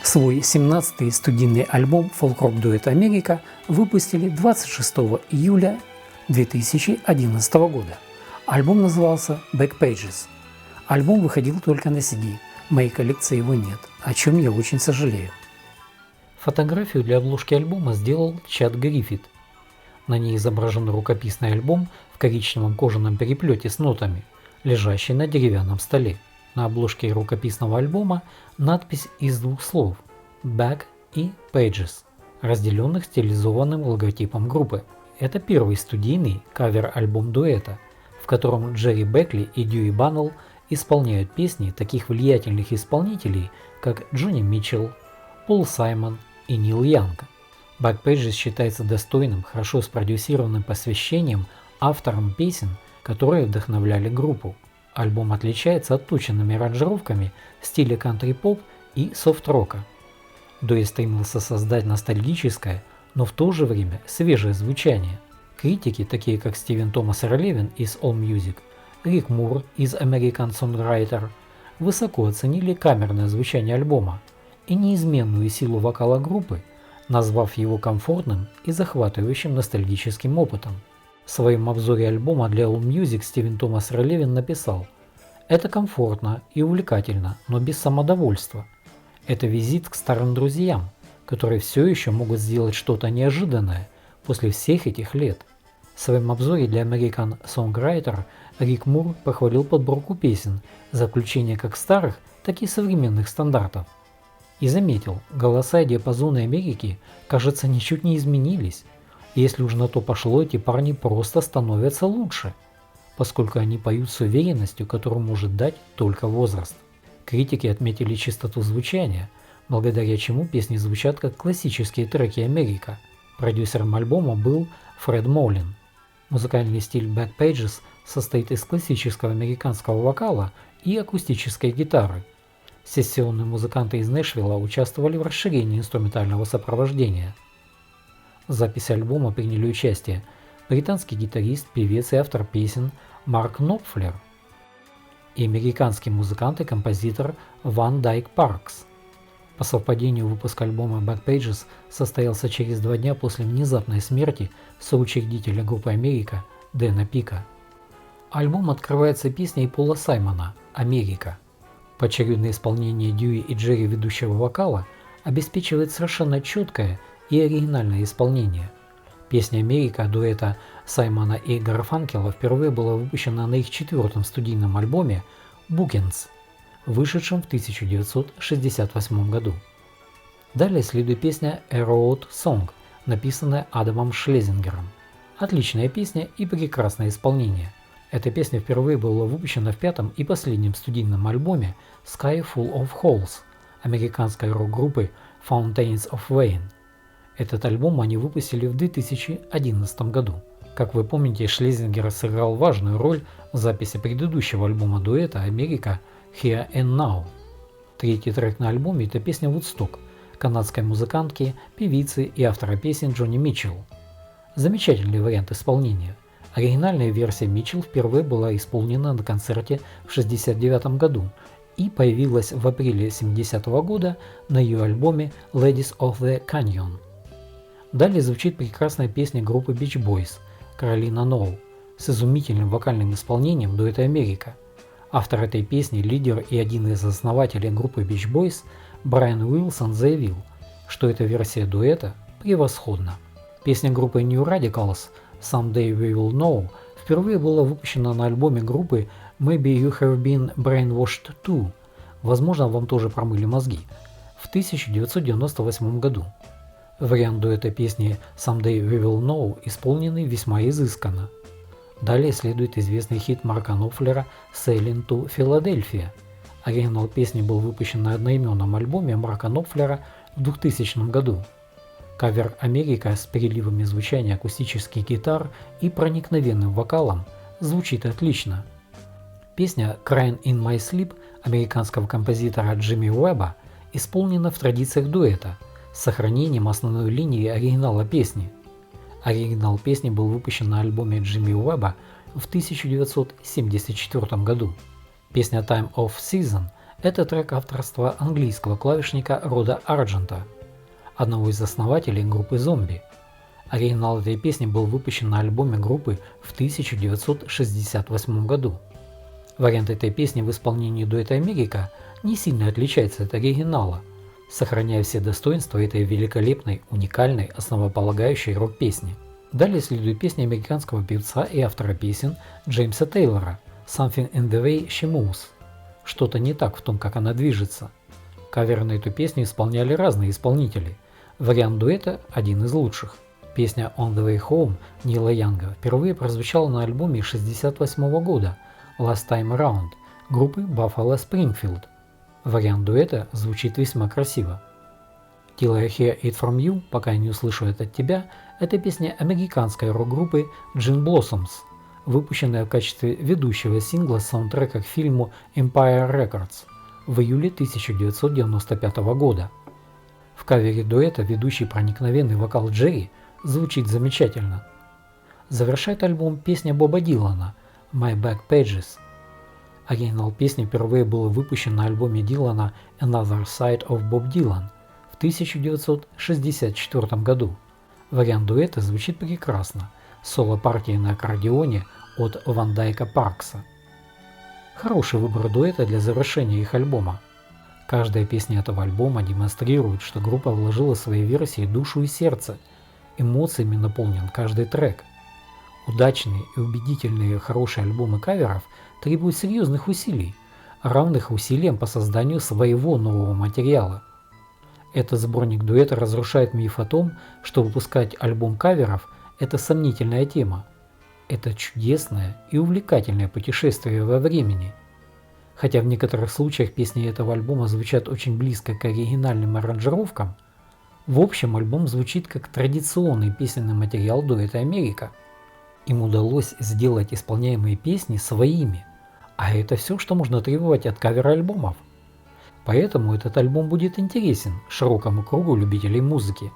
Свой 17-й студийный альбом фолк-рок-дуэт «Америка» выпустили 26 июля 2011 года. Альбом назывался «Back Pages». Альбом выходил только на CD, в моей коллекции его нет, о чем я очень сожалею. Фотографию для обложки альбома сделал Чад Гриффит. На ней изображен рукописный альбом в коричневом кожаном переплете с нотами, лежащий на деревянном столе. На обложке рукописного альбома надпись из двух слов «Back» и «Pages», разделенных стилизованным логотипом группы. Это первый студийный кавер-альбом дуэта, в котором Джерри Бекли и Дьюи Баннелл исполняют песни таких влиятельных исполнителей, как Джонни Митчелл, Пол Саймон и Нил Янг. Back Pages считается достойным, хорошо спродюсированным посвящением авторам песен, которые вдохновляли группу. Альбом отличается отточенными аранжировками в стиле кантри-поп и софт-рока. Дуэт стремился создать ностальгическое, но в то же время свежее звучание. Критики, такие как Стивен Томас Релевин из AllMusic, Рик Мур из American Songwriter, высоко оценили камерное звучание альбома и неизменную силу вокала группы, назвав его комфортным и захватывающим ностальгическим опытом. В своем обзоре альбома для AllMusic Стивен Томас Релевин написал: «Это комфортно и увлекательно, но без самодовольства. Это визит к старым друзьям, которые все еще могут сделать что-то неожиданное после всех этих лет». В своем обзоре для American Songwriter Рик Мур похвалил подборку песен за включение как старых, так и современных стандартов. И заметил, голоса и диапазоны Америки, кажется, ничуть не изменились. Если уж на то пошло, эти парни просто становятся лучше, поскольку они поют с уверенностью, которую может дать только возраст. Критики отметили чистоту звучания, благодаря чему песни звучат как классические треки Америка. Продюсером альбома был Фред Молин. Музыкальный стиль Back Pages состоит из классического американского вокала и акустической гитары. Сессионные музыканты из Нэшвилла участвовали в расширении инструментального сопровождения. В записи альбома приняли участие британский гитарист, певец и автор песен Марк Knopfler и американский музыкант и композитор Ван Дайк Паркс. По совпадению, выпуск альбома Back Pages состоялся через 2 дня после внезапной смерти соучредителя группы Америка Дэна Пика. Альбом открывается песней Пола Саймона «Америка». Поочередное исполнение Дьюи и Джерри ведущего вокала обеспечивает совершенно четкое и оригинальное исполнение. Песня «Америка» дуэта Саймона и Гарфанкела впервые была выпущена на их 4-м студийном альбоме «Bookends», вышедшем в 1968 году. Далее следует песня «A Road Song», написанная Адамом Шлезингером. Отличная песня и прекрасное исполнение. Эта песня впервые была выпущена в 5-м и последнем студийном альбоме «Sky Full of Holes» американской рок-группы Fountains of Wayne. Этот альбом они выпустили в 2011 году. Как вы помните, Шлезингер сыграл важную роль в записи предыдущего альбома дуэта «Америка» Here and Now. 3-й трек на альбоме – это песня «Woodstock» канадской музыкантки, певицы и автора песен Джонни Митчелл. Замечательный вариант исполнения. Оригинальная версия Митчелл впервые была исполнена на концерте в 1969 году и появилась в апреле 1970 года на ее альбоме Ladies of the Canyon. Далее звучит прекрасная песня группы Beach Boys «Каролина Ноу» с изумительным вокальным исполнением дуэта «Америка». Автор этой песни, лидер и один из основателей группы Beach Boys Брайан Уилсон заявил, что эта версия дуэта превосходна. Песня группы New Radicals «Someday We Will Know» впервые была выпущена на альбоме группы Maybe You Have Been Brainwashed Too, возможно, вам тоже промыли мозги, в 1998 году. Вариант дуэта песни «Someday We Will Know» исполненный весьма изысканно. Далее следует известный хит Марка Knopfler «Sailing to Philadelphia». Оригинал песни был выпущен на одноименном альбоме Марка Knopfler в 2000 году. Кавер «Америка» с переливами звучания акустических гитар и проникновенным вокалом звучит отлично. Песня «Crying in My Sleep» американского композитора Джимми Уэбба исполнена в традициях дуэта с сохранением основной линии оригинала песни. Оригинал песни был выпущен на альбоме Джимми Уэбба в 1974 году. Песня «Time of Season» – это трек авторства английского клавишника Рода Арджента, одного из основателей группы «Зомби». Оригинал этой песни был выпущен на альбоме группы в 1968 году. Вариант этой песни в исполнении дуэта Америка не сильно отличается от оригинала, сохраняя все достоинства этой великолепной, уникальной, основополагающей рок-песни. Далее следует песня американского певца и автора песен Джеймса Тейлора «Something in the way she moves». Что-то не так в том, как она движется. Кавер на эту песню исполняли разные исполнители. Вариант дуэта – один из лучших. Песня «On the way home» Нила Янга впервые прозвучала на альбоме 1968 года «Last Time Around» группы Buffalo Springfield. Вариант дуэта звучит весьма красиво. «Till I Hear It From You» «Пока я не услышу это от тебя» – это песня американской рок-группы Gin Blossoms, выпущенная в качестве ведущего сингла саундтрека к фильму Empire Records в июле 1995 года. В кавере дуэта ведущий проникновенный вокал Джерри звучит замечательно. Завершает альбом песня Боба Дилана «My Back Pages». Оригинал песни впервые был выпущен на альбоме Дилана Another Side of Bob Dylan в 1964 году. Вариант дуэта звучит прекрасно, соло-партии на аккордеоне от Ван Дайка Паркса. Хороший выбор дуэта для завершения их альбома. Каждая песня этого альбома демонстрирует, что группа вложила в свои версии душу и сердце, эмоциями наполнен каждый трек. Удачные и убедительные хорошие альбомы каверов требуют серьезных усилий, равных усилиям по созданию своего нового материала. Этот сборник дуэта разрушает миф о том, что выпускать альбом каверов – это сомнительная тема. Это чудесное и увлекательное путешествие во времени. Хотя в некоторых случаях песни этого альбома звучат очень близко к оригинальным аранжировкам, в общем альбом звучит как традиционный песенный материал дуэта Америка. Им удалось сделать исполняемые песни своими, а это все, что можно требовать от кавер-альбомов. Поэтому этот альбом будет интересен широкому кругу любителей музыки.